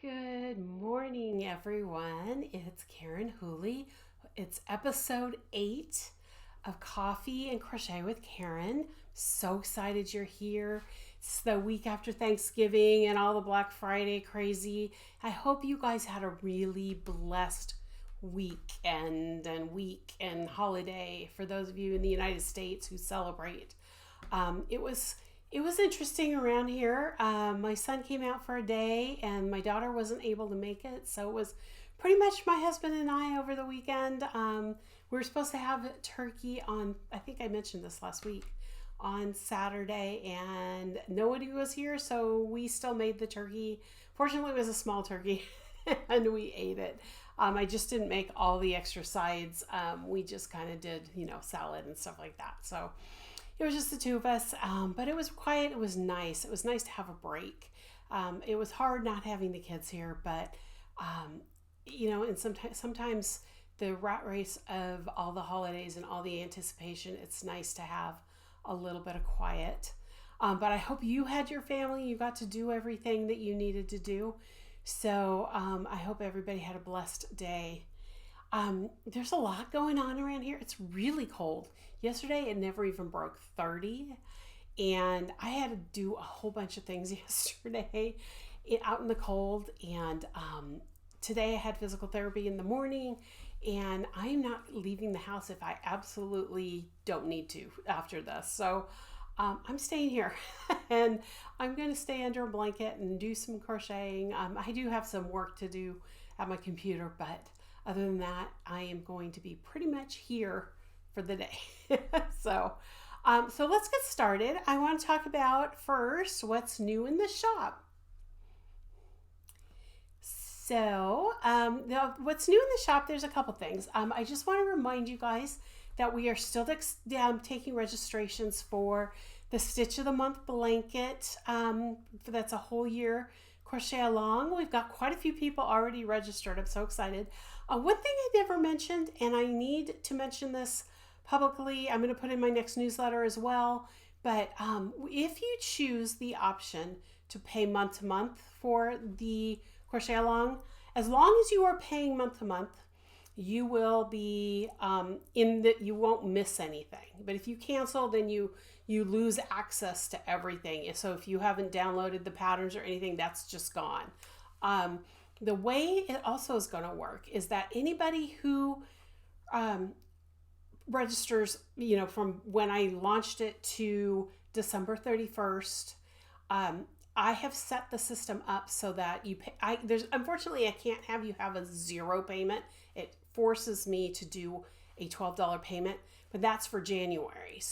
Good morning, everyone. It's Karen Whooley. It's episode 8 of Coffee and Crochet with Karen. So excited you're here. It's the week after Thanksgiving and all the Black Friday crazy. I hope you guys had a really blessed weekend and holiday for those of you in the United States who celebrate. It was interesting around here. My son came out for a day and my daughter wasn't able to make it. So it was pretty much my husband and I over the weekend. We were supposed to have turkey on, I think I mentioned this last week, on Saturday, and nobody was here. So we still made the turkey. Fortunately, it was a small turkey and we ate it. I just didn't make all the extra sides. We just kind of did, salad and stuff like that. So it was just the two of us, but it was quiet. It was nice. It was nice to have a break. It was hard not having the kids here, but, and sometimes the rat race of all the holidays and all the anticipation, it's nice to have a little bit of quiet. But I hope you had your family. You got to do everything that you needed to do. So I hope everybody had a blessed day. There's a lot going on around here. It's really cold. Yesterday, it never even broke 30, and I had to do a whole bunch of things yesterday out in the cold, and today I had physical therapy in the morning, and I'm not leaving the house if I absolutely don't need to after this. So I'm staying here, and I'm going to stay under a blanket and do some crocheting. I do have some work to do at my computer, but other than that, I am going to be pretty much here for the day. So let's get started. I want to talk about first what's new in the shop. So what's new in the shop, there's a couple things. I just want to remind you guys that we are still taking registrations for the Stitch of the Month blanket. That's a whole year crochet along. We've got quite a few people already registered. I'm so excited. One thing I never mentioned, and I need to mention this publicly, I'm going to put in my next newsletter as well, but if you choose the option to pay month to month for the crochet along, as long as you are paying month to month, you will be you won't miss anything. But if you cancel, then you lose access to everything. So if you haven't downloaded the patterns or anything, that's just gone. The way it also is going to work is that anybody who registers, from when I launched it to December 31st, I have set the system up so that you pay. Unfortunately, I can't have you have a zero payment. It forces me to do a $12 payment, but that's for January.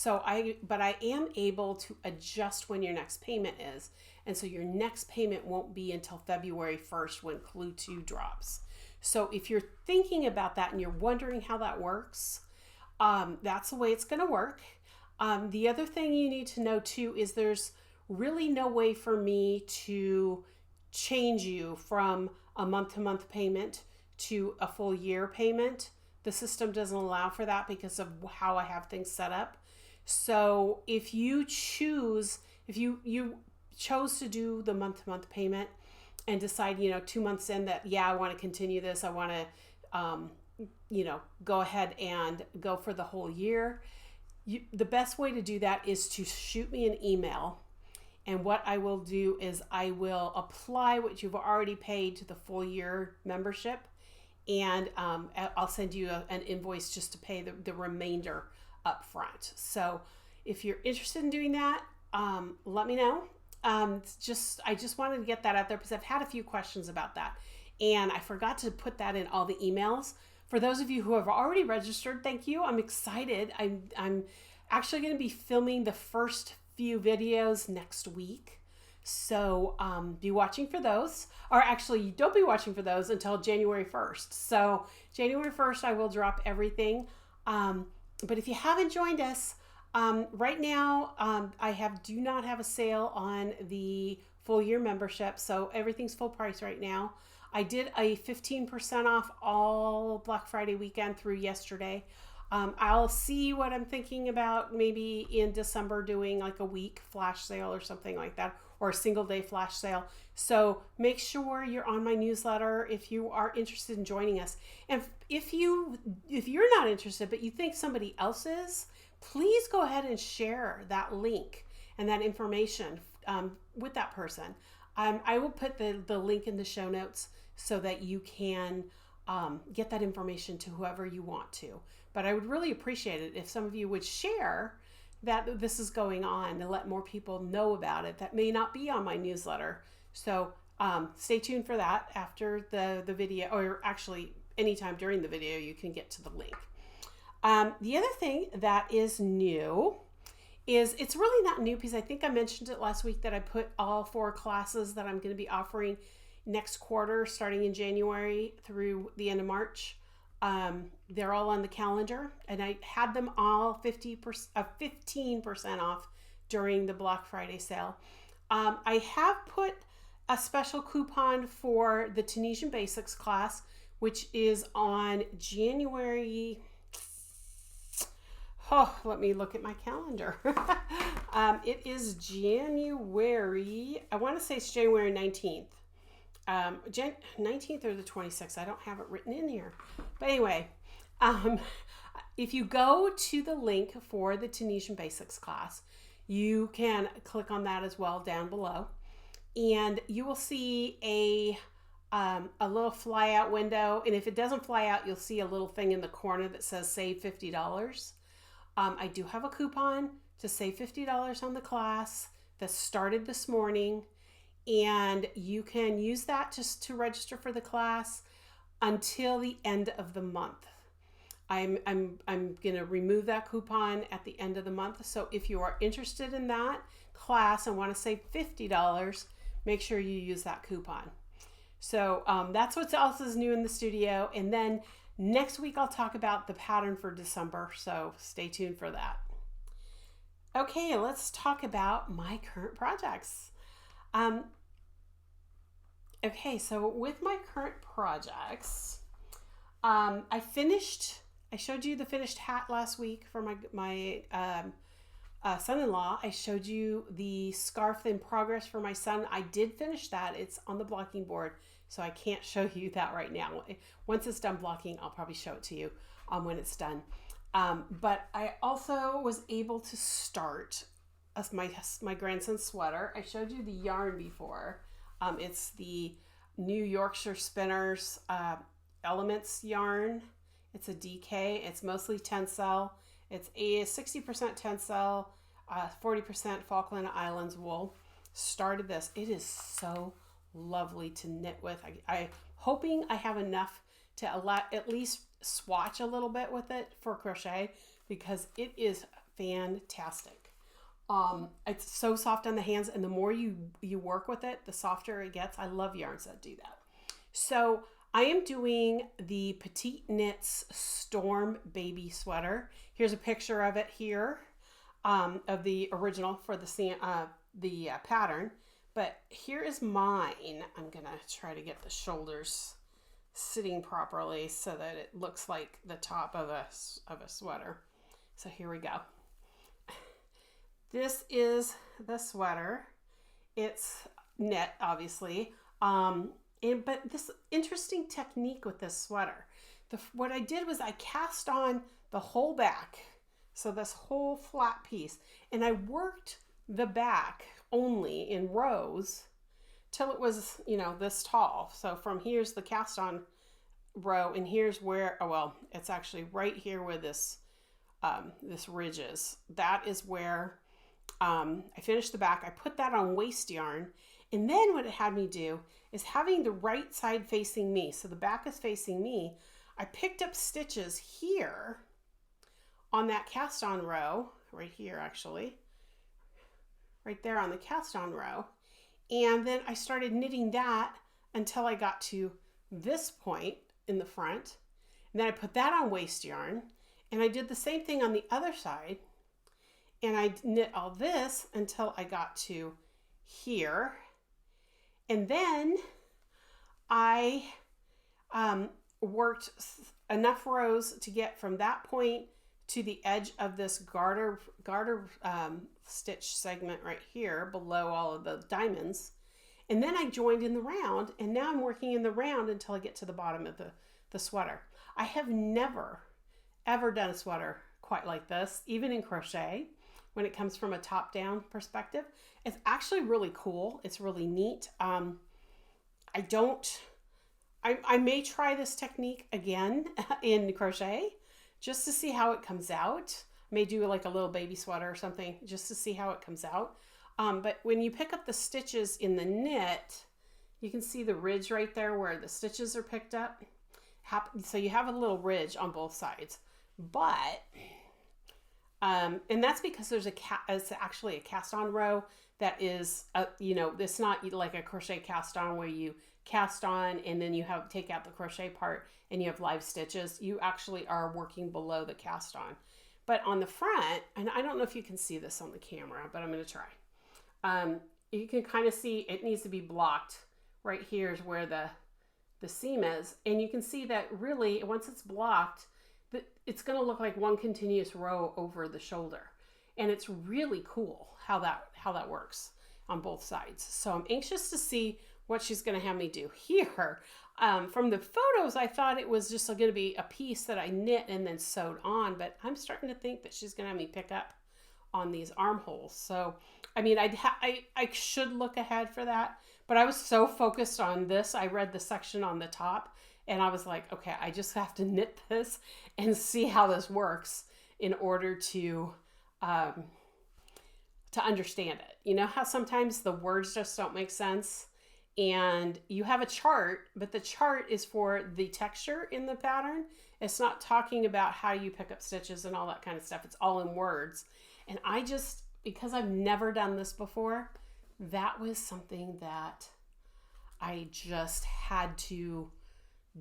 But I am able to adjust when your next payment is. And so your next payment won't be until February 1st when Clue 2 drops. So if you're thinking about that and you're wondering how that works, that's the way it's going to work. The other thing you need to know too is there's really no way for me to change you from a month-to-month payment to a full year payment. The system doesn't allow for that because of how I have things set up. So if you chose to do the month-to-month payment and decide, 2 months in that, I want to continue this, I want to, go ahead and go for the whole year, the best way to do that is to shoot me an email. And what I will do is I will apply what you've already paid to the full year membership. And I'll send you an invoice just to pay the remainder up front. So if you're interested in doing that, let me know. I just wanted to get that out there because I've had a few questions about that. And I forgot to put that in all the emails. For those of you who have already registered, thank you. I'm excited. I'm actually going to be filming the first few videos next week. So be watching for those, or actually don't be watching for those until January 1st. So January 1st, I will drop everything. But if you haven't joined us, right now, I do not have a sale on the full year membership. So everything's full price right now. I did a 15% off all Black Friday weekend through yesterday. I'll see what I'm thinking about maybe in December doing like a week flash sale or something like that, or a single day flash sale. So make sure you're on my newsletter if you are interested in joining us. And if you're not interested, but you think somebody else is, please go ahead and share that link and that information with that person. I will put the link in the show notes so that you can get that information to whoever you want to. But I would really appreciate it if some of you would share that this is going on and let more people know about it that may not be on my newsletter. So stay tuned for that after the video, or actually anytime during the video you can get to the link. The other thing that is new is, it's really not new because I think I mentioned it last week, that I put all 4 classes that I'm going to be offering next quarter starting in January through the end of March. They're all on the calendar, and I had them all 15% off during the Black Friday sale. I have put a special coupon for the Tunisian Basics class, which is on January. Oh, let me look at my calendar. It is January, I want to say it's January 19th. 19th or the 26th. I don't have it written in here. But anyway, if you go to the link for the Tunisian Basics class, you can click on that as well down below. And you will see a little fly out window. And if it doesn't fly out, you'll see a little thing in the corner that says save $50. I do have a coupon to save $50 on the class that started this morning, and you can use that just to register for the class until the end of the month. I'm going to remove that coupon at the end of the month. So if you are interested in that class and want to save $50, make sure you use that coupon. So that's what else is new in the studio. And then next week, I'll talk about the pattern for December, so stay tuned for that. Okay, let's talk about my current projects. Okay, so with my current projects, I showed you the finished hat last week for my son-in-law. I showed you the scarf in progress for my son. I did finish that. It's on the blocking board, so I can't show you that right now. Once it's done blocking, I'll probably show it to you when it's done. But I also was able to start my grandson's sweater. I showed you the yarn before. It's the New Yorkshire Spinners Elements yarn. It's a DK. It's mostly tencel. It's a 60% tencel, 40% Falkland Islands wool. Started this. It is so lovely to knit with. I'm hoping I have enough to at least swatch a little bit with it for crochet, because it is fantastic. It's so soft on the hands, and the more you work with it, the softer it gets. I love yarns that do that. So I am doing the Petite Knits Storm Baby Sweater. Here's a picture of it here, of the original for the pattern. But here is mine. I'm gonna try to get the shoulders sitting properly so that it looks like the top of a sweater. So here we go. This is the sweater. It's knit, obviously. But this interesting technique with this sweater. What I did was I cast on the whole back, so this whole flat piece, and I worked the back only in rows till it was, this tall. So from here's the cast on row, and here's where, it's actually right here where this ridge is. That is where I finished the back. I put that on waste yarn, and then what it had me do is, having the right side facing me, so the back is facing me, I picked up stitches here on that cast on row, right here actually, right there on the cast on row, and then I started knitting that until I got to this point in the front, and then I put that on waste yarn, and I did the same thing on the other side, and I knit all this until I got to here, and then I worked enough rows to get from that point to the edge of this garter stitch segment right here below all of the diamonds. And then I joined in the round, and now I'm working in the round until I get to the bottom of the sweater. I have never, ever done a sweater quite like this, even in crochet, when it comes from a top-down perspective. It's actually really cool. It's really neat. I may try this technique again in crochet just to see how it comes out. I may do like a little baby sweater or something just to see how it comes out. But when you pick up the stitches in the knit, you can see the ridge right there where the stitches are picked up. So you have a little ridge on both sides. But, and that's because it's actually a cast on row that is, it's not like a crochet cast on where you cast on and then you take out the crochet part and you have live stitches. You actually are working below the cast on. But on the front, and I don't know if you can see this on the camera, but I'm going to try. You can kind of see it needs to be blocked. Right here is where the seam is. And you can see that really, once it's blocked, it's going to look like one continuous row over the shoulder. And it's really cool how that works on both sides. So I'm anxious to see what she's going to have me do here. From the photos, I thought it was just going to be a piece that I knit and then sewed on, but I'm starting to think that she's going to have me pick up on these armholes. So, I mean, I should look ahead for that, but I was so focused on this. I read the section on the top and I was like, okay, I just have to knit this and see how this works in order to understand it. You know how sometimes the words just don't make sense? And you have a chart, but the chart is for the texture in the pattern. It's not talking about how you pick up stitches and all that kind of stuff. It's all in words. And I just, because I've never done this before, that was something that I just had to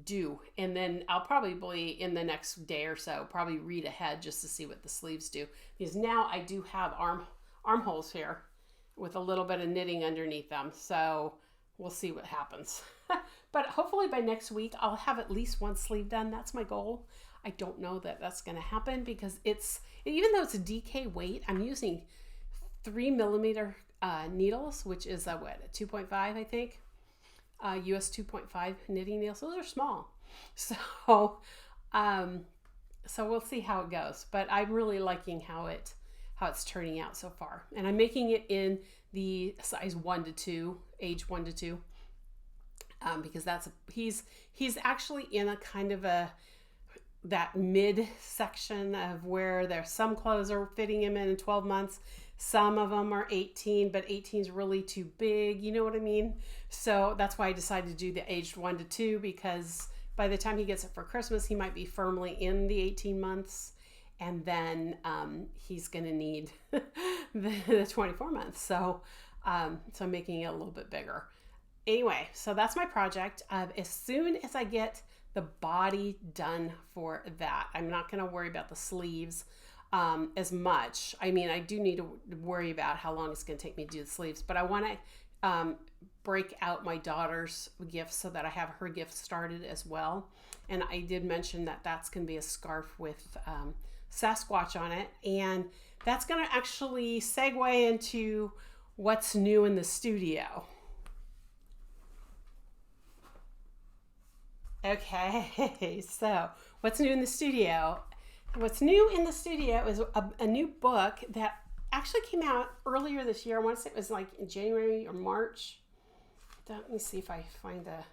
do. And then I'll probably, in the next day or so, probably read ahead just to see what the sleeves do. Because now I do have armholes here with a little bit of knitting underneath them. So we'll see what happens. But hopefully by next week, I'll have at least one sleeve done. That's my goal. I don't know that that's going to happen because even though it's a DK weight, I'm using 3mm needles, which is a 2.5, I think, US 2.5 knitting needles. Those are small. So we'll see how it goes, but I'm really liking how it's turning out so far. And I'm making it in the size 1 to 2, age 1 to 2, because he's actually in a kind of that mid section of where there's some clothes are fitting him in 12 months. Some of them are 18, but 18 is really too big. You know what I mean? So that's why I decided to do the aged 1 to 2, because by the time he gets it for Christmas, he might be firmly in the 18 months. And then he's going to need the 24 months. So I'm making it a little bit bigger. Anyway, so that's my project. As soon as I get the body done for that, I'm not going to worry about the sleeves as much. I mean, I do need to worry about how long it's going to take me to do the sleeves, but I want to break out my daughter's gifts so that I have her gift started as well. And I did mention that that's going to be a scarf with Sasquatch on it, and that's going to actually segue into what's new in the studio. Okay, so what's new in the studio? What's new in the studio is a new book that actually came out earlier this year. I want to say it was like in January or March. Let me see if I find a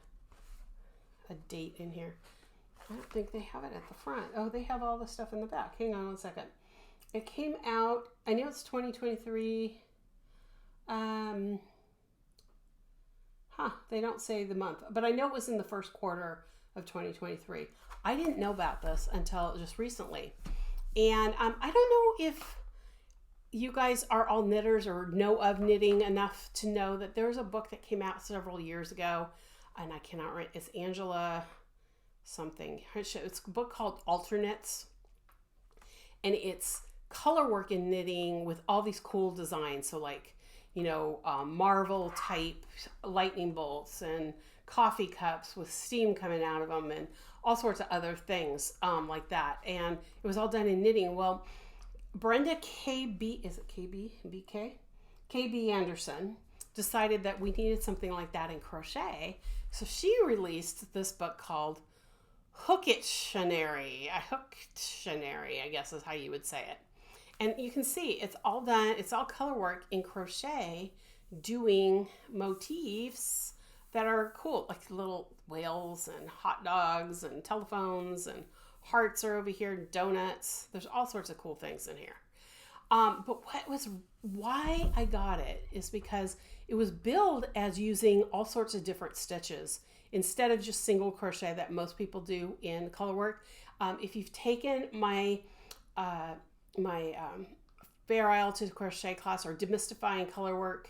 date in here. I don't think they have it at the front. Oh, they have all the stuff in the back. Hang on one second. It came out, I know it's 2023. They don't say the month, but I know it was in the first quarter of 2023. I didn't know about this until just recently. And I don't know if you guys are all knitters or know of knitting enough to know that there's a book that came out several years ago, and I cannot remember. It's Angela something. It's a book called Alternates, and it's colorwork in knitting with all these cool designs. So like, Marvel type lightning bolts and coffee cups with steam coming out of them and all sorts of other things like that. And it was all done in knitting. Well, Brenda KB, is it KB? BK? KB Anderson decided that we needed something like that in crochet. So she released this book called Hooktionary. Hooktionary, I guess is how you would say it. And you can see it's all done, it's all color work in crochet, doing motifs that are cool, like little whales and hot dogs and telephones and hearts are over here, donuts. There's all sorts of cool things in here. But why I got it is because it was billed as using all sorts of different stitches instead of just single crochet that most people do in Colorwork. If you've taken my Fair Isle to Crochet class or Demystifying Colorwork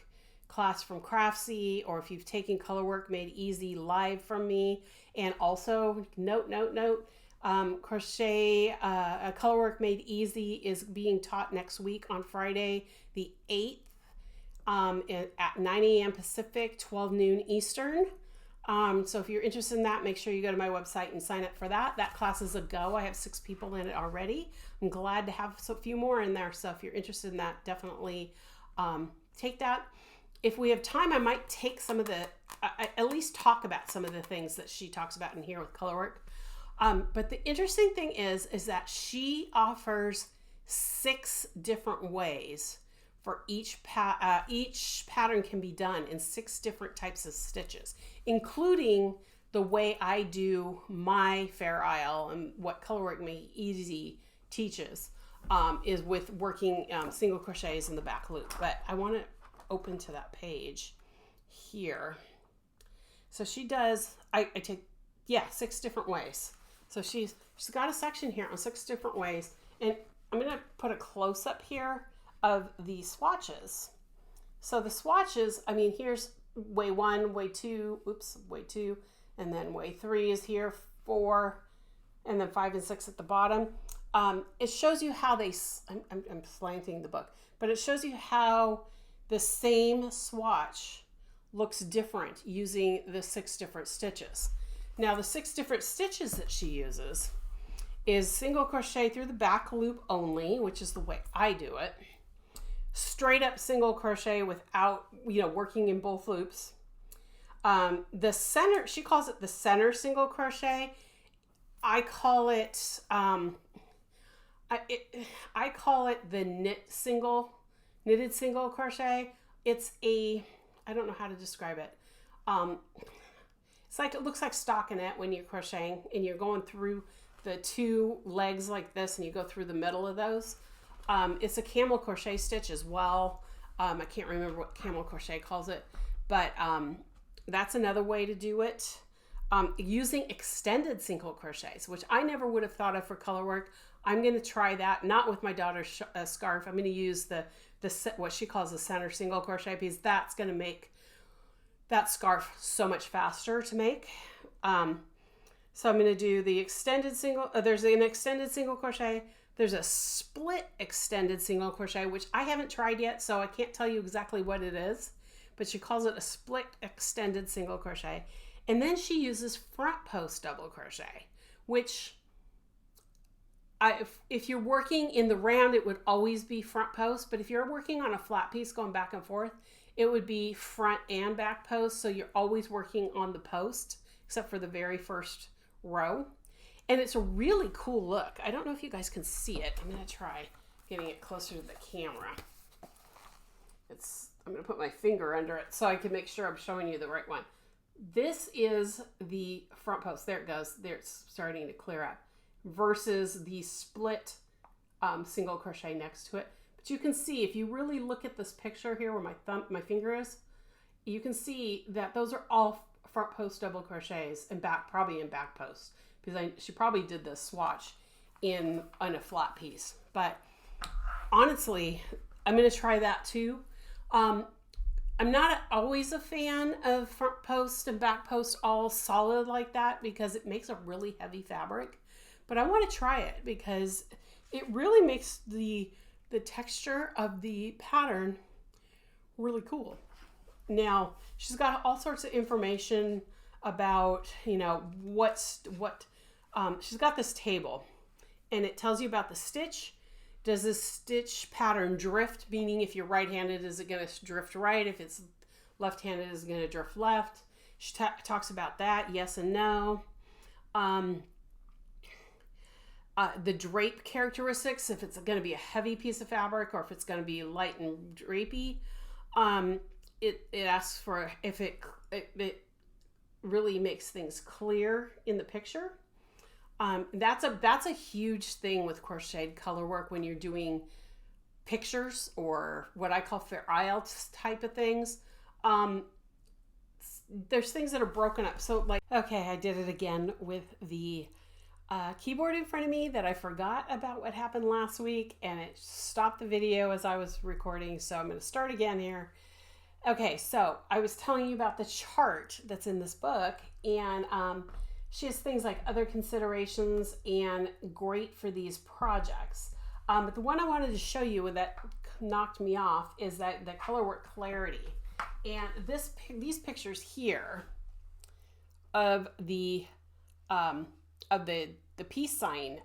class from Craftsy, or if you've taken Colorwork Made Easy live from me, and also crochet Colorwork Made Easy is being taught next week on Friday the 8th at 9 a.m. Pacific, 12 noon Eastern. So if you're interested in that, make sure you go to my website and sign up for that. That class is a go. I have 6 people in it already. I'm glad to have a few more in there. So if you're interested in that, definitely take that. If we have time, I might take some of the, at least talk about some of the things that she talks about in here with Colorwork. But the interesting thing is that she offers 6 different ways for each pattern can be done in 6 different types of stitches, including the way I do my Fair Isle and what Colorwork Made Easy teaches is with working single crochets in the back loop. But I want to open to that page here. So she does, I take, 6 different ways. So she's got a section here on 6 different ways. And I'm going to put a close up here of the swatches. So the swatches, I mean, here's way 1, way 2, way 2, and then way 3 is here, 4, and then 5 and 6 at the bottom. It shows you how they, I'm slanting the book, but it shows you how the same swatch looks different using the 6 different stitches. Now the 6 different stitches that she uses is single crochet through the back loop only, which is the way I do it. Straight up single crochet without, working in both loops. The center, she calls it the center single crochet. I call it, I call it the knitted single crochet. It's I don't know how to describe it. It's like, it looks like stockinette when you're crocheting and you're going through the 2 legs like this and you go through the middle of those. It's a camel crochet stitch as well. I can't remember what camel crochet calls it, but that's another way to do it. Using extended single crochets, which I never would have thought of for Colorwork. I'm going to try that, not with my daughter's scarf. I'm going to use the what she calls the center single crochet piece. That's going to make that scarf so much faster to make. So I'm going to do the extended single, there's an extended single crochet. There's a split extended single crochet, which I haven't tried yet, so I can't tell you exactly what it is, but she calls it a split extended single crochet. And then she uses front post double crochet, which if you're working in the round, it would always be front post, but if you're working on a flat piece going back and forth, it would be front and back post. So you're always working on the post, except for the very first row. And it's a really cool look. I don't know if you guys can see it. I'm going to try getting it closer to the camera. I'm going to put my finger under it so I can make sure I'm showing you the right one. This is the front post. There it goes. There, it's starting to clear up. Versus the split single crochet next to it. But you can see, if you really look at this picture here where my finger is, you can see that those are all front post double crochets and probably in back post, because she probably did this swatch on a flat piece. But honestly, I'm going to try that too. I'm not always a fan of front post and back post all solid like that because it makes a really heavy fabric. But I want to try it because it really makes the texture of the pattern really cool. Now, she's got all sorts of information about, what she's got this table, and it tells you about the stitch. Does this stitch pattern drift? Meaning if you're right-handed, is it going to drift right? If it's left-handed, is it going to drift left? She talks about that, yes and no. The drape characteristics, if it's going to be a heavy piece of fabric or if it's going to be light and drapey. It asks for if it really makes things clear in the picture. That's a huge thing with crocheted color work when you're doing pictures or what I call fair IELTS type of things. There's things that are broken up. So like, okay, I did it again with the keyboard in front of me that I forgot about what happened last week, and it stopped the video as I was recording. So I'm going to start again here. Okay, so I was telling you about the chart that's in this book, and she has things like other considerations and great for these projects. But the one I wanted to show you that knocked me off is that the Colorwork clarity. And these pictures here of the peace sign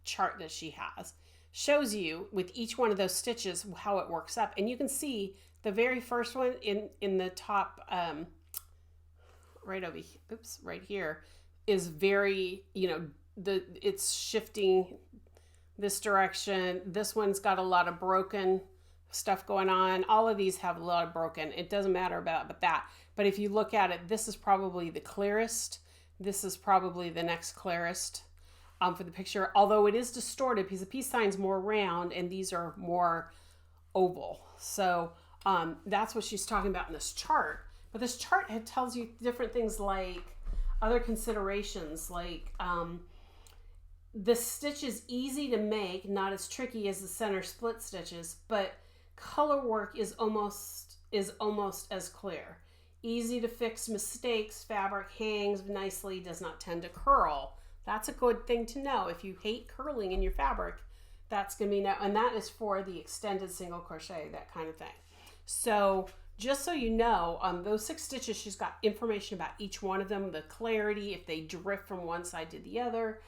chart that she has shows you with each one of those stitches how it works up. And you can see the very first one in the top right here is very, it's shifting this direction. This one's got a lot of broken stuff going on. All of these have a lot of broken. It doesn't matter about that. But if you look at it, this is probably the clearest. This is probably the next clearest for the picture, although it is distorted because the peace sign's more round and these are more oval. So that's what she's talking about in this chart. But this chart tells you different things like other considerations, like the stitch is easy to make, not as tricky as the center split stitches, but color work is almost as clear. Easy to fix mistakes, fabric hangs nicely, does not tend to curl. That's a good thing to know. If you hate curling in your fabric, that's going to be and that is for the extended single crochet, that kind of thing. So just so you know, those 6 stitches, she's got information about each one of them, the clarity, if they drift from one side to the other,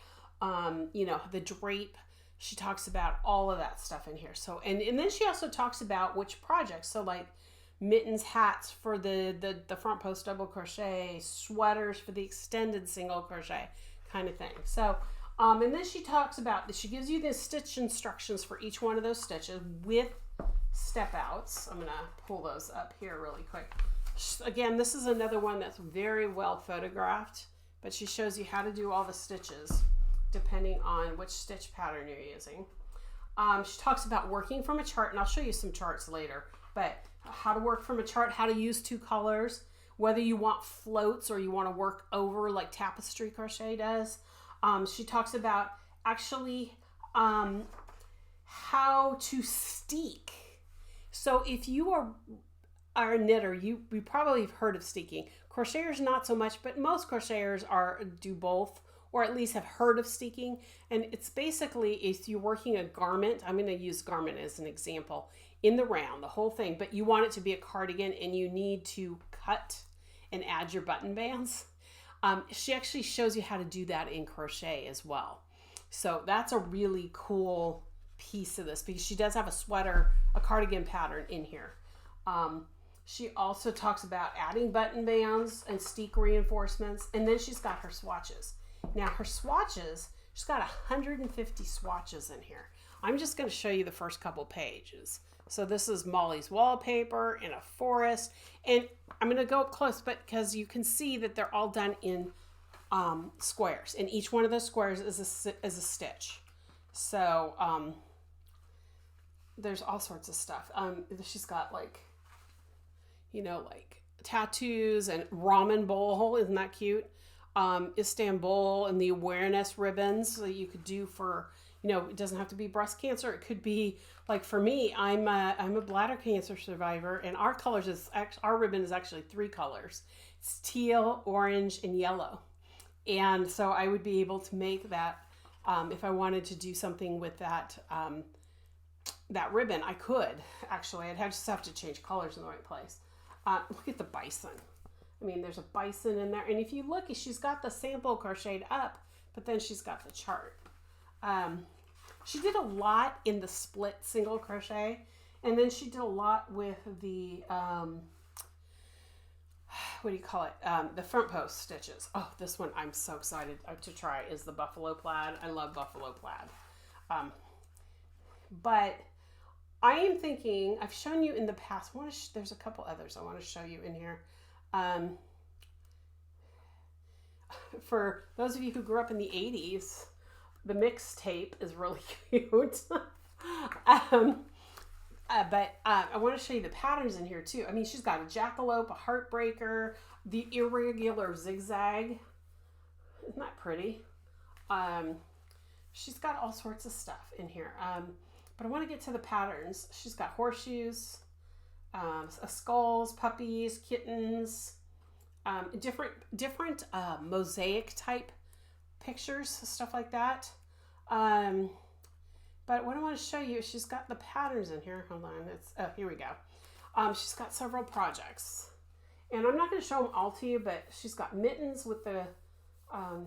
the drape. She talks about all of that stuff in here. So, and then she also talks about which projects. So like mittens, hats for the front post double crochet, sweaters for the extended single crochet kind of thing. So, and then she talks about, she gives you the stitch instructions for each one of those stitches with step outs. I'm going to pull those up here really quick. Again, this is another one that's very well photographed, but she shows you how to do all the stitches depending on which stitch pattern you're using. She talks about working from a chart, and I'll show you some charts later, but how to work from a chart, how to use 2 colors, whether you want floats or you want to work over like tapestry crochet does. She talks about actually how to steek. So if you are a knitter, you probably have heard of steeking. Crocheters not so much, but most crocheters do both, or at least have heard of steeking. And it's basically, if you're working a garment, I'm going to use garment as an example, in the round, the whole thing, but you want it to be a cardigan and you need to cut and add your button bands. She actually shows you how to do that in crochet as well. So that's a really cool piece of this because she does have a cardigan pattern in here. She also talks about adding button bands and steek reinforcements, and then she's got her swatches. Now her swatches, she's got 150 swatches in here. I'm just going to show you the first couple pages. So this is Molly's wallpaper in a forest, and I'm going to go up close, but because you can see that they're all done in squares, and each one of those squares is a stitch. So there's all sorts of stuff. She's got like tattoos and ramen bowl. Isn't that cute? Istanbul and the awareness ribbons that you could do for, it doesn't have to be breast cancer. It could be like, for me, I'm a bladder cancer survivor, and our ribbon is actually 3 colors. It's teal, orange, and yellow. And so I would be able to make that, if I wanted to do something with that, that ribbon, I could actually. I'd just have to change colors in the right place. Look at the bison. I mean, there's a bison in there. And if you look, she's got the sample crocheted up, but then she's got the chart. She did a lot in the split single crochet, and then she did a lot with the, what do you call it? The front post stitches. Oh, this one I'm so excited to try is the buffalo plaid. I love buffalo plaid. But I am thinking, I've shown you in the past, there's a couple others I want to show you in here. For those of you who grew up in the 80s, the mixtape is really cute. But I want to show you the patterns in here too. I mean, she's got a jackalope, a heartbreaker, the irregular zigzag. Isn't that pretty? She's got all sorts of stuff in here. But I want to get to the patterns. She's got horseshoes, skulls, puppies, kittens, different mosaic type pictures, stuff like that. But what I want to show you is she's got the patterns in here. Hold on, here we go. She's got several projects, and I'm not going to show them all to you, but she's got mittens with the, oh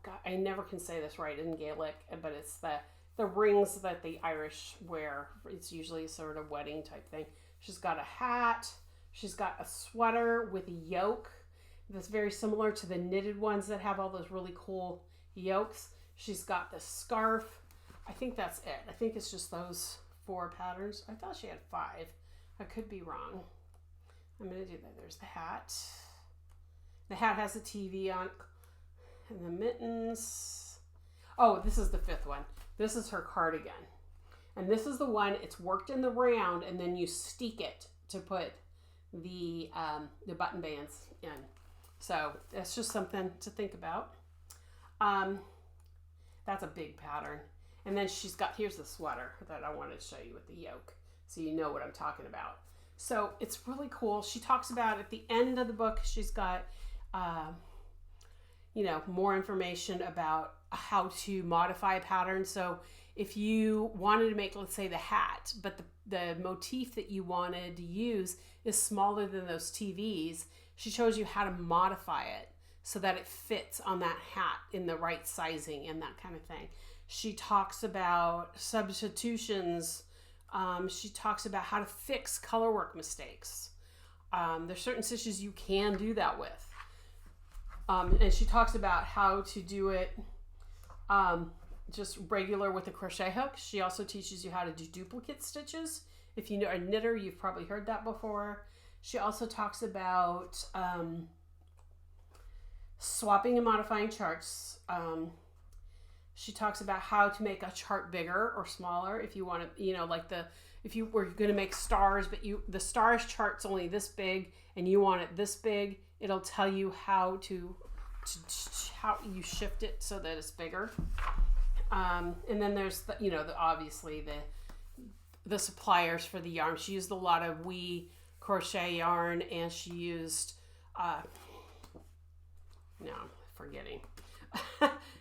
God, I never can say this right in Gaelic, but it's the rings that the Irish wear. It's usually sort of wedding type thing. She's got a hat. She's got a sweater with a yoke that's very similar to the knitted ones that have all those really cool yokes. She's got the scarf. I think that's it. I think it's just those 4 patterns. I thought she had 5. I could be wrong. I'm going to do that. There's the hat. The hat has a TV on. And the mittens. Oh, this is the 5th one. This is her cardigan. And this is the one, it's worked in the round, and then you steek it to put the button bands in. So that's just something to think about. That's a big pattern. And then she's got, here's the sweater that I wanted to show you with the yoke, so you know what I'm talking about. So it's really cool. She talks about at the end of the book, she's got, you know, more information about how to modify a pattern. So if you wanted to make, let's say, the hat, but the motif that you wanted to use is smaller than those TVs, she shows you how to modify it so that it fits on that hat in the right sizing and that kind of thing. She talks about substitutions. She talks about how to fix colorwork mistakes. There's certain stitches you can do that with. And she talks about how to do it just regular with a crochet hook. She also teaches you how to do duplicate stitches. If you know a knitter, you've probably heard that before. She also talks about swapping and modifying charts. She talks about how to make a chart bigger or smaller if you want to, you know, like if you were going to make stars, but the stars chart's only this big and you want it this big, it'll tell you how how you shift it so that it's bigger. And then there's obviously the suppliers for the yarn. She used a lot of crochet yarn, and she used forgetting.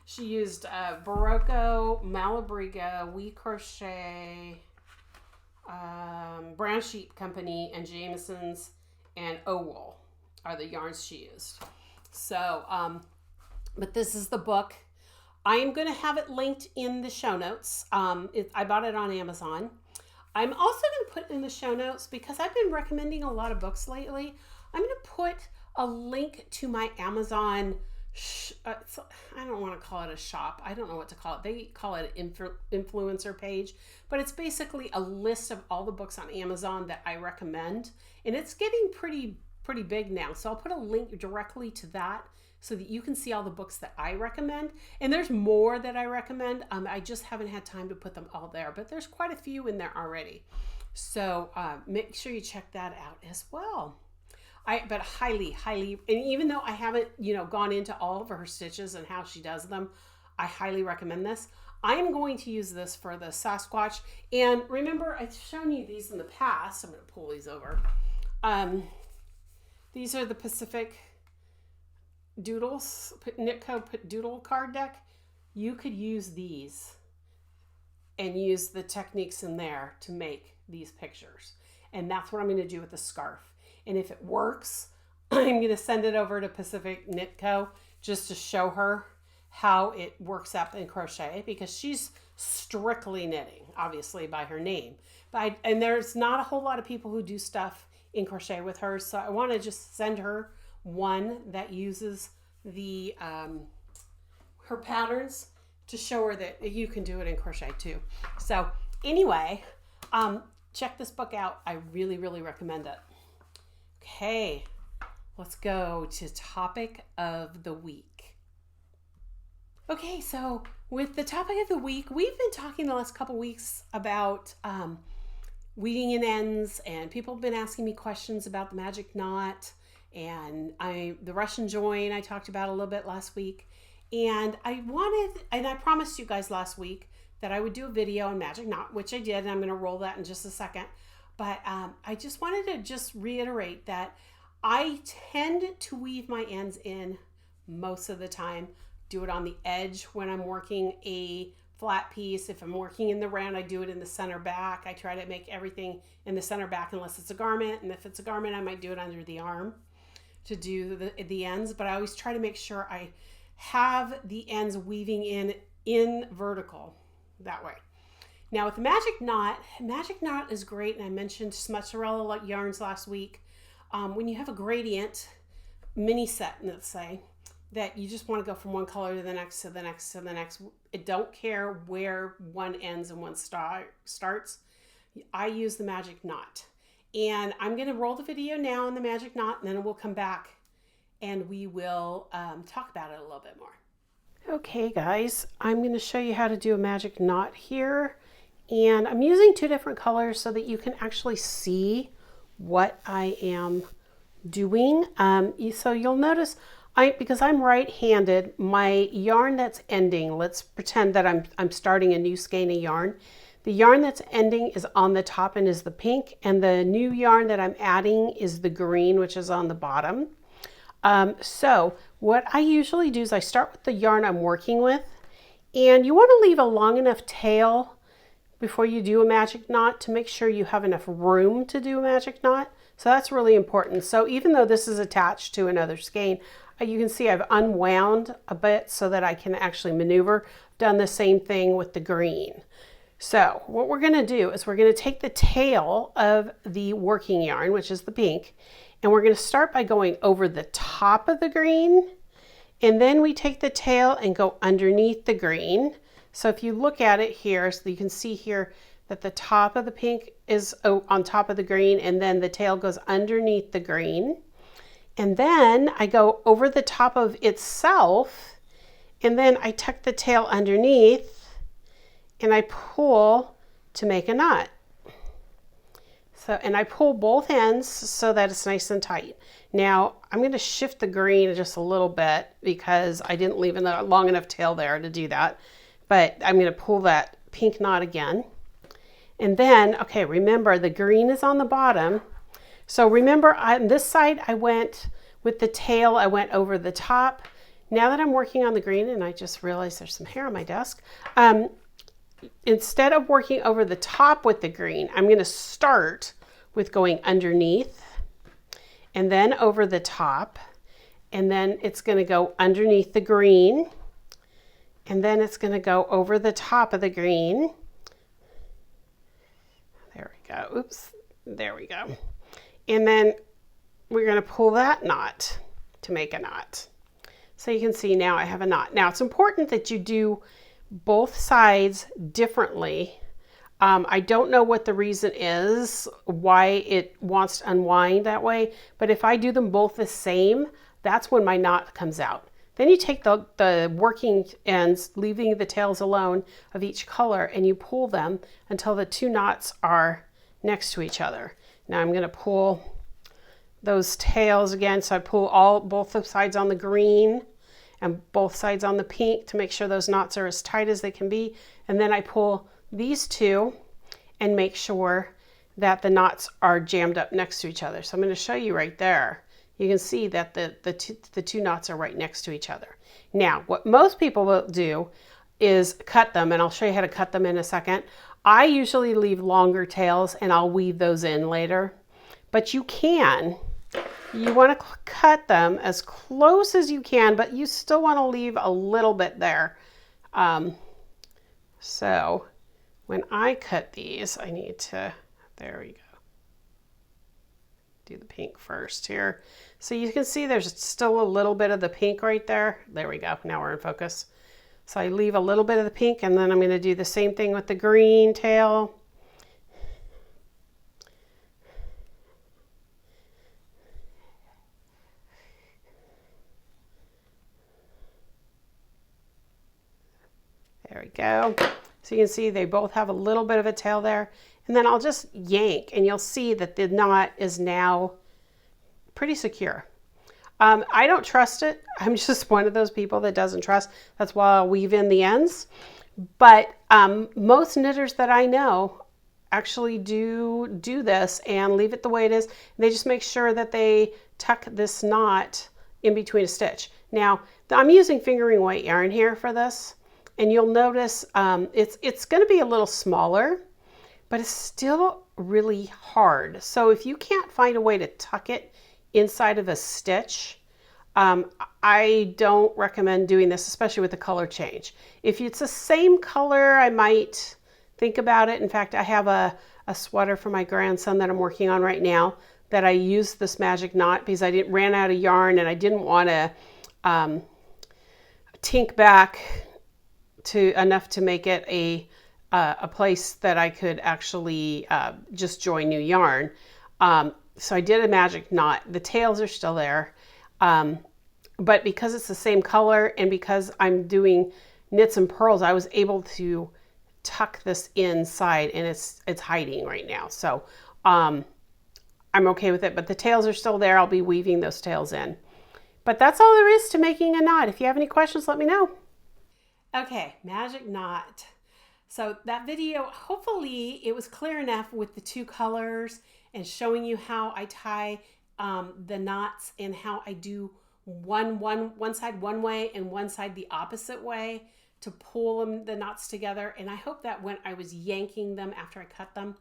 She used Barocco, Malabriga, Crochet, Brown Sheep Company, and Jameson's, and Wool are the yarns she used. So, but this is the book. I am going to have it linked in the show notes. I bought it on Amazon. I'm also going to put in the show notes, because I've been recommending a lot of books lately. I'm going to put a link to my Amazon I don't want to call it a shop. I don't know what to call it. They call it an influencer page, but it's basically a list of all the books on Amazon that I recommend, and it's getting pretty big now. So I'll put a link directly to that so that you can see all the books that I recommend. And there's more that I recommend. I just haven't had time to put them all there, but there's quite a few in there already. So make sure you check that out as well. But highly, and even though I haven't, gone into all of her stitches and how she does them, I highly recommend this. I am going to use this for the Sasquatch. And remember, I've shown you these in the past. I'm going to pull these over. These are the Pacific Doodles, Knitco Doodle card deck. You could use these and use the techniques in there to make these pictures. And that's what I'm going to do with the scarf. And if it works, I'm going to send it over to Pacific Knitco just to show her how it works up in crochet, because she's strictly knitting, obviously by her name. And there's not a whole lot of people who do stuff in crochet with her, so I want to just send her one that uses the her patterns to show her that you can do it in crochet too. So anyway, check this book out. I really, really recommend it. Okay, let's go to topic of the week. Okay, so with the topic of the week, we've been talking the last couple weeks about weaving in ends, and people have been asking me questions about the magic knot and the Russian join I talked about a little bit last week. And I promised you guys last week that I would do a video on magic knot, which I did, and I'm going to roll that in just a second. But I just wanted to just reiterate that I tend to weave my ends in most of the time. Do it on the edge when I'm working a flat piece. If I'm working in the round, I do it in the center back. I try to make everything in the center back unless it's a garment. And if it's a garment, I might do it under the arm to do the ends. But I always try to make sure I have the ends weaving in vertical that way. Now with the magic knot is great. And I mentioned mozzarella yarns last week. When you have a gradient mini set, let's say, that you just want to go from one color to the next, to the next, to the next. It don't care where one ends and one starts. I use the magic knot. And I'm going to roll the video now on the magic knot, and then we'll come back and we will talk about it a little bit more. Okay guys, I'm going to show you how to do a magic knot here. And I'm using two different colors so that you can actually see what I am doing. So you'll notice, because I'm right-handed, my yarn that's ending, let's pretend that I'm starting a new skein of yarn. The yarn that's ending is on the top and is the pink, and the new yarn that I'm adding is the green, which is on the bottom. So what I usually do is I start with the yarn I'm working with, and you want to leave a long enough tail before you do a magic knot to make sure you have enough room to do a magic knot. So that's really important. So even though this is attached to another skein, you can see I've unwound a bit so that I can actually maneuver. I've done the same thing with the green. So what we're going to do is we're going to take the tail of the working yarn, which is the pink, and we're going to start by going over the top of the green, and then we take the tail and go underneath the green. So if you look at it here, so you can see here that the top of the pink is on top of the green, and then the tail goes underneath the green. And then I go over the top of itself, and then I tuck the tail underneath, and I pull to make a knot. So, and I pull both ends so that it's nice and tight. Now I'm going to shift the green just a little bit because I didn't leave a long enough tail there to do that. But I'm going to pull that pink knot again. And then, okay, remember the green is on the bottom. So remember on this side, I went with the tail, I went over the top. Now that I'm working on the green, and I just realized there's some hair on my desk, instead of working over the top with the green, I'm going to start with going underneath and then over the top, and then it's going to go underneath the green, and then it's going to go over the top of the green. There we go. Oops. There we go. And then we're going to pull that knot to make a knot. So you can see now I have a knot. Now it's important that you do both sides differently. I don't know what the reason is why it wants to unwind that way, but if I do them both the same, that's when my knot comes out. Then you take the working ends, leaving the tails alone of each color, and you pull them until the two knots are next to each other. Now I'm going to pull those tails again. So I pull both sides on the green and both sides on the pink to make sure those knots are as tight as they can be. And then I pull these two and make sure that the knots are jammed up next to each other. So I'm going to show you right there. You can see that the two knots are right next to each other. Now, what most people will do is cut them, and I'll show you how to cut them in a second. I usually leave longer tails and I'll weave those in later, but you can you want to cut them as close as you can, but you still want to leave a little bit there. So when I cut these, I need to, there we go. Do the pink first here. So you can see there's still a little bit of the pink right there. There we go. Now we're in focus. So I leave a little bit of the pink, and then I'm going to do the same thing with the green tail. There we go. So you can see they both have a little bit of a tail there. And then I'll just yank, and you'll see that the knot is now pretty secure. I don't trust it. I'm just one of those people that doesn't trust. That's why I'll weave in the ends. But most knitters that I know actually do this and leave it the way it is. They just make sure that they tuck this knot in between a stitch. Now, I'm using fingering weight yarn here for this. And you'll notice it's going to be a little smaller, but it's still really hard. So if you can't find a way to tuck it inside of a stitch, I don't recommend doing this, especially with the color change. If it's the same color, I might think about it. In fact, I have a sweater for my grandson that I'm working on right now that I used this magic knot because I ran out of yarn and I didn't want to tink back to enough to make it a place that I could actually just join new yarn. So I did a magic knot. The tails are still there. But because it's the same color and because I'm doing knits and purls, I was able to tuck this inside, and it's hiding right now. So I'm okay with it, but the tails are still there. I'll be weaving those tails in. But that's all there is to making a knot. If you have any questions, let me know. Okay, magic knot. So that video, hopefully it was clear enough with the two colors and showing you how I tie the knots and how I do one side one way and one side the opposite way to pull the knots together. And I hope that when I was yanking them after I cut them,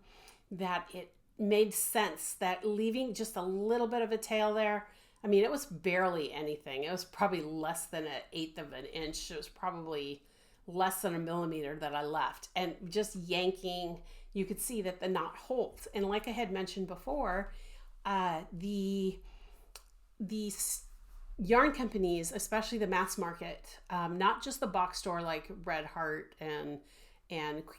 that it made sense, that leaving just a little bit of a tail there. I mean, it was barely anything. It was probably less than 1/8 of an inch. It was probably less than 1 millimeter that I left. And just yanking, you could see that the knot holds. And like I had mentioned before, the yarn companies, especially the mass market, not just the box store like Red Heart and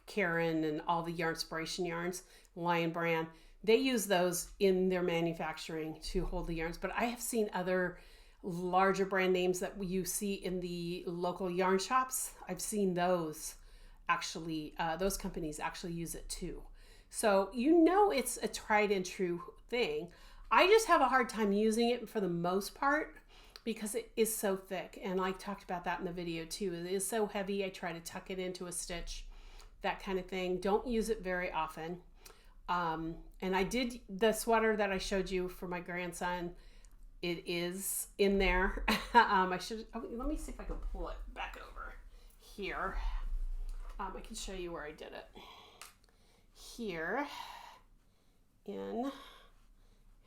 Karen and all the Yarnspiration yarns, Lion brand, they use those in their manufacturing to hold the yarns. But I have seen other larger brand names that you see in the local yarn shops. I've seen those actually, those companies actually use it too. So you know it's a tried and true thing. I just have a hard time using it for the most part because it is so thick. And I talked about that in the video too. It is so heavy. I try to tuck it into a stitch, that kind of thing. Don't use it very often. And I did the sweater that I showed you for my grandson. It is in there. Let me see if I can pull it back over here. I can show you where I did it. Here in,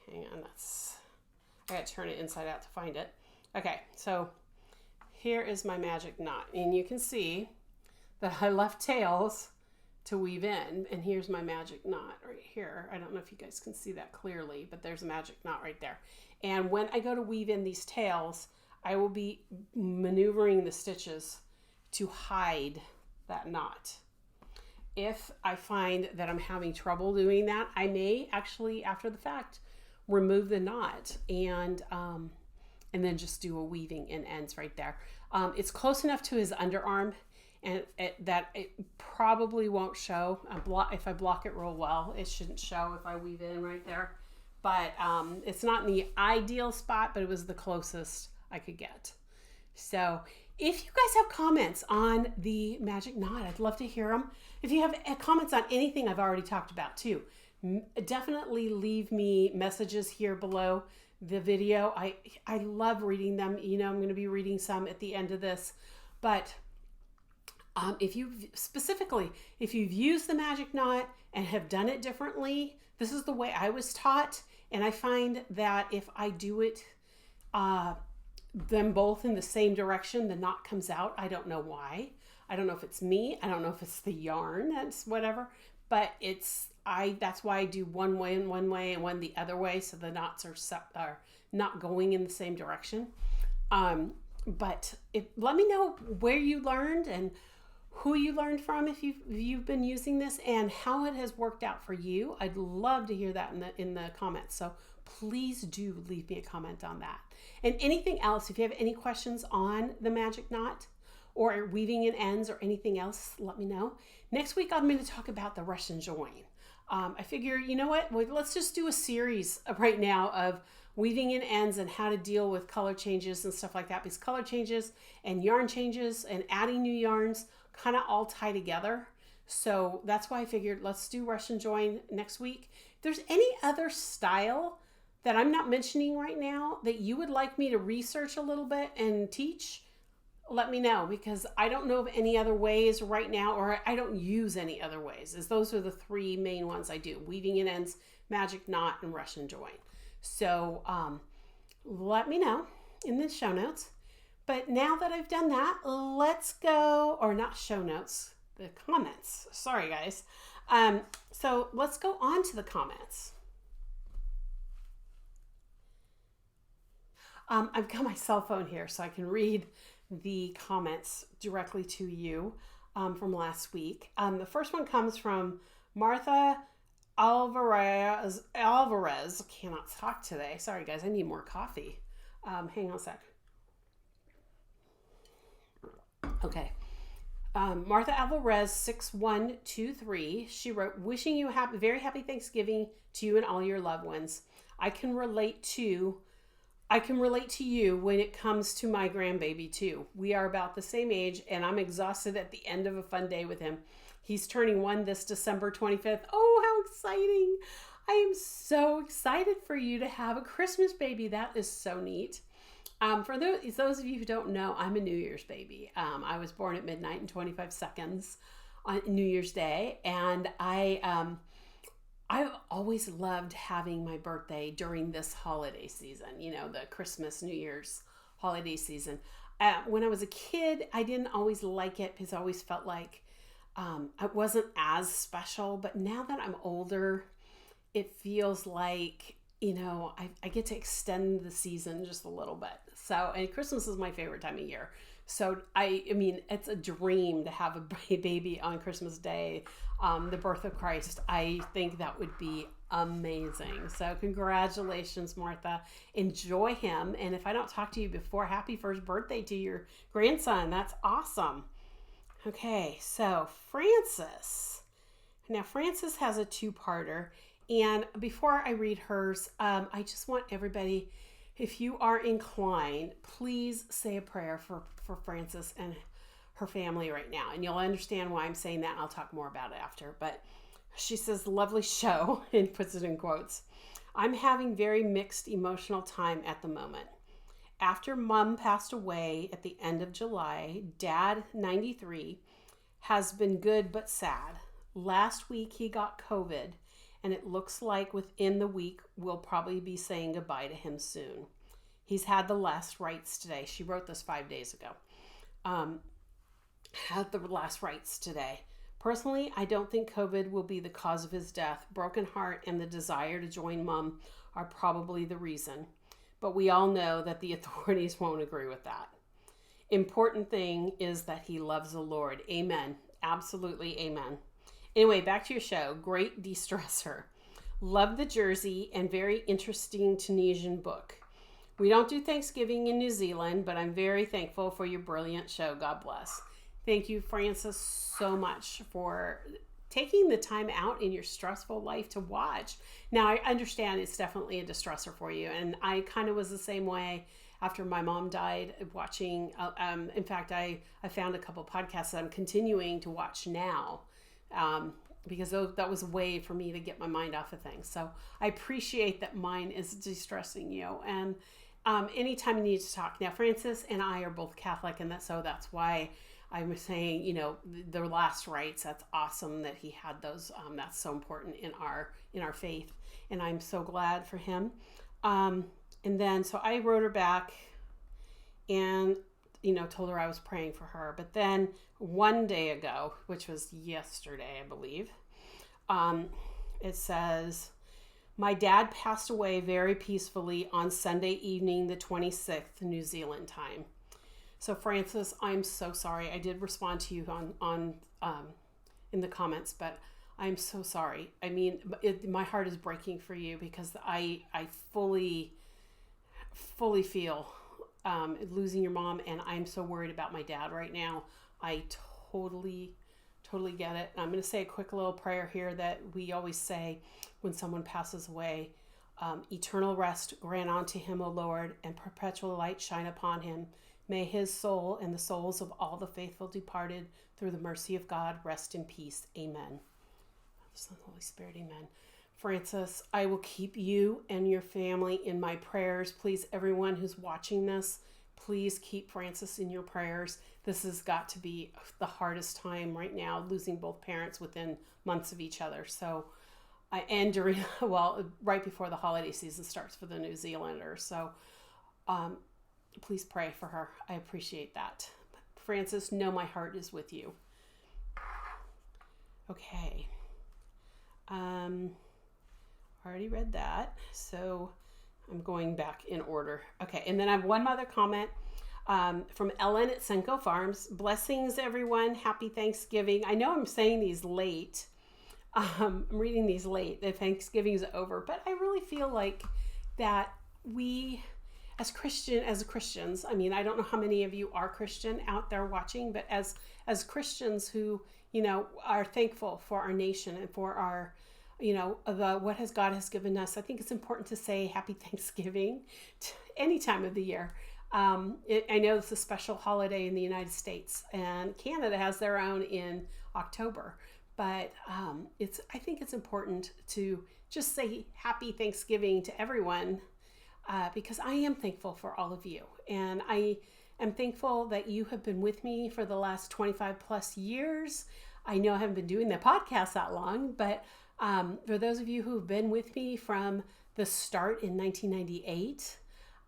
hang on, I gotta turn it inside out to find it. Okay, so here is my magic knot. And you can see that I left tails to weave in, and here's my magic knot right here. I don't know if you guys can see that clearly, but there's a magic knot right there. And when I go to weave in these tails, I will be maneuvering the stitches to hide that knot. If I find that I'm having trouble doing that, I may actually, after the fact, remove the knot and then just do a weaving in ends right there. It's close enough to his underarm and that it probably won't show. If I block it real well, it shouldn't show if I weave in right there. But it's not in the ideal spot, but it was the closest I could get. So if you guys have comments on the magic knot, I'd love to hear them. If you have comments on anything I've already talked about too, definitely leave me messages here below the video. I love reading them. You know, I'm going to be reading some at the end of this. But if you've used the magic knot and have done it differently, this is the way I was taught, And I find that if I do it, them both in the same direction, the knot comes out. I don't know why. I don't know if it's me. I don't know if it's the yarn. That's whatever. But that's why I do one way and one the other way, so the knots are not going in the same direction. But let me know where you learned and who you learned from if you've been using this and how it has worked out for you. I'd love to hear that in the comments. So please do leave me a comment on that. And anything else, if you have any questions on the magic knot or weaving in ends or anything else, let me know. Next week, I'm going to talk about the Russian join. I figure, you know what? Well, let's just do a series right now of weaving in ends and how to deal with color changes and stuff like that, because color changes and yarn changes and adding new yarns kind of all tie together. So that's why I figured let's do Russian join next week. If there's any other style that I'm not mentioning right now that you would like me to research a little bit and teach, let me know, because I don't know of any other ways right now, or I don't use any other ways, as those are the three main ones I do: weaving in ends, magic knot, and Russian join. So let me know in the show notes. But now that I've done that, let's go, or not show notes, the comments. Sorry, guys. So let's go on to the comments. I've got my cell phone here so I can read the comments directly to you from last week. The first one comes from Martha Alvarez. I cannot talk today. Sorry, guys. I need more coffee. Hang on a sec. Okay. Martha Alvarez 6123. She wrote, "Wishing you a very happy Thanksgiving to you and all your loved ones. I can relate to you when it comes to my grandbaby too. We are about the same age and I'm exhausted at the end of a fun day with him. He's turning 1 this December 25th. Oh, how exciting. I am so excited for you to have a Christmas baby. That is so neat. For those of you who don't know, I'm a New Year's baby. I was born at midnight and 25 seconds on New Year's Day. And I've always loved having my birthday during this holiday season, you know, the Christmas, New Year's holiday season. When I was a kid, I didn't always like it because I always felt like it wasn't as special. But now that I'm older, it feels like, you know, I get to extend the season just a little bit. So, and Christmas is my favorite time of year. So I mean, it's a dream to have a baby on Christmas Day, the birth of Christ. I think that would be amazing. So congratulations, Martha. Enjoy him. And if I don't talk to you before, happy first birthday to your grandson. That's awesome. Okay, so Frances. Now, Frances has a two-parter. And before I read hers, I just want everybody, if you are inclined, please say a prayer for Frances and her family right now. And you'll understand why I'm saying that, and I'll talk more about it after. But she says, "Lovely show," and puts it in quotes. "I'm having very mixed emotional time at the moment. After Mom passed away at the end of July, Dad, 93, has been good but sad. Last week he got COVID, and it looks like within the week we'll probably be saying goodbye to him soon. He's had the last rites today." She wrote this 5 days ago. "Had the last rites today. Personally, I don't think COVID will be the cause of his death. Broken heart and the desire to join Mom are probably the reason. But we all know that the authorities won't agree with that. Important thing is that he loves the Lord. Amen." Absolutely, amen. Anyway, back to your show. Great de-stressor. Love the jersey and very interesting Tunisian book. We don't do Thanksgiving in New Zealand, but I'm very thankful for your brilliant show. God bless. Thank you, Frances, so much for taking the time out in your stressful life to watch. Now, I understand it's definitely a distressor for you, and I kind of was the same way after my mom died, watching. In fact, I found a couple podcasts that I'm continuing to watch now, because that was a way for me to get my mind off of things. So I appreciate that mine is distressing you. And anytime you need to talk. Now, Frances and I are both Catholic, and that's why I was saying, you know, the last rites, that's awesome that he had those. That's so important in our faith. And I'm so glad for him. And then, so I wrote her back and, you know, told her I was praying for her. But then one day ago, which was yesterday, I believe, it says, my dad passed away very peacefully on Sunday evening, the 26th, New Zealand time. So Frances, I'm so sorry. I did respond to you on in the comments, but I'm so sorry. I mean, my heart is breaking for you because I fully feel losing your mom, and I'm so worried about my dad right now. I totally get it. I'm going to say a quick little prayer here that we always say when someone passes away. Eternal rest grant unto him, O Lord, and perpetual light shine upon him. May his soul and the souls of all the faithful departed through the mercy of God rest in peace. Amen. Son, Holy Spirit, amen. Frances, I will keep you and your family in my prayers. Please, everyone who's watching this, please keep Frances in your prayers. This has got to be the hardest time right now, losing both parents within months of each other. So, and during, well, right before the holiday season starts for the New Zealanders. So, please pray for her. I appreciate that. Frances, know my heart is with you. Okay. Already read that. So I'm going back in order. Okay. And then I have one other comment from Ellen at Senko Farms. Blessings, everyone. Happy Thanksgiving. I know I'm saying these late. I'm reading these late. The Thanksgiving is over, but I really feel like that we, as Christians, I mean, I don't know how many of you are Christian out there watching, but as Christians who, you know, are thankful for our nation and for our, you know, what God has given us, I think it's important to say Happy Thanksgiving any time of the year. I know it's a special holiday in the United States, and Canada has their own in October. But I think it's important to just say Happy Thanksgiving to everyone. Because I am thankful for all of you. And I am thankful that you have been with me for the last 25 plus years. I know I haven't been doing the podcast that long, but for those of you who've been with me from the start in 1998,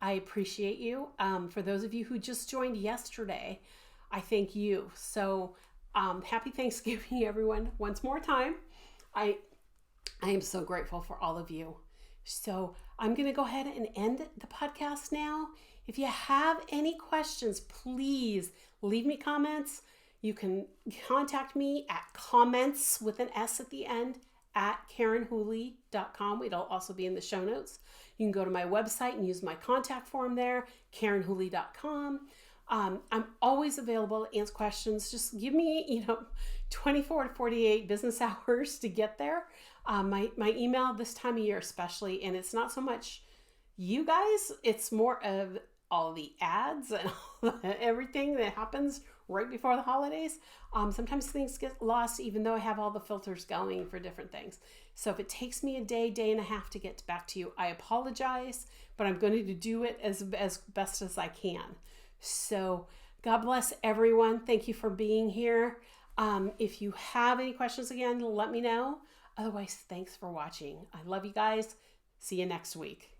I appreciate you. For those of you who just joined yesterday, I thank you. So happy Thanksgiving, everyone. Once more time, I am so grateful for all of you. So I'm going to go ahead and end the podcast now. If you have any questions, please leave me comments. You can contact me at comments with an S at the end at KarenWhooley.com. It'll also be in the show notes. You can go to my website and use my contact form there, KarenWhooley.com. I'm always available to answer questions. Just give me, 24 to 48 business hours to get there. My email this time of year especially, and it's not so much you guys, it's more of all the ads and everything that happens right before the holidays. Sometimes things get lost even though I have all the filters going for different things. So if it takes me a day and a half to get back to you, I apologize, but I'm going to do it as best as I can. So God bless everyone. Thank you for being here. If you have any questions again, let me know. Otherwise, thanks for watching. I love you guys. See you next week.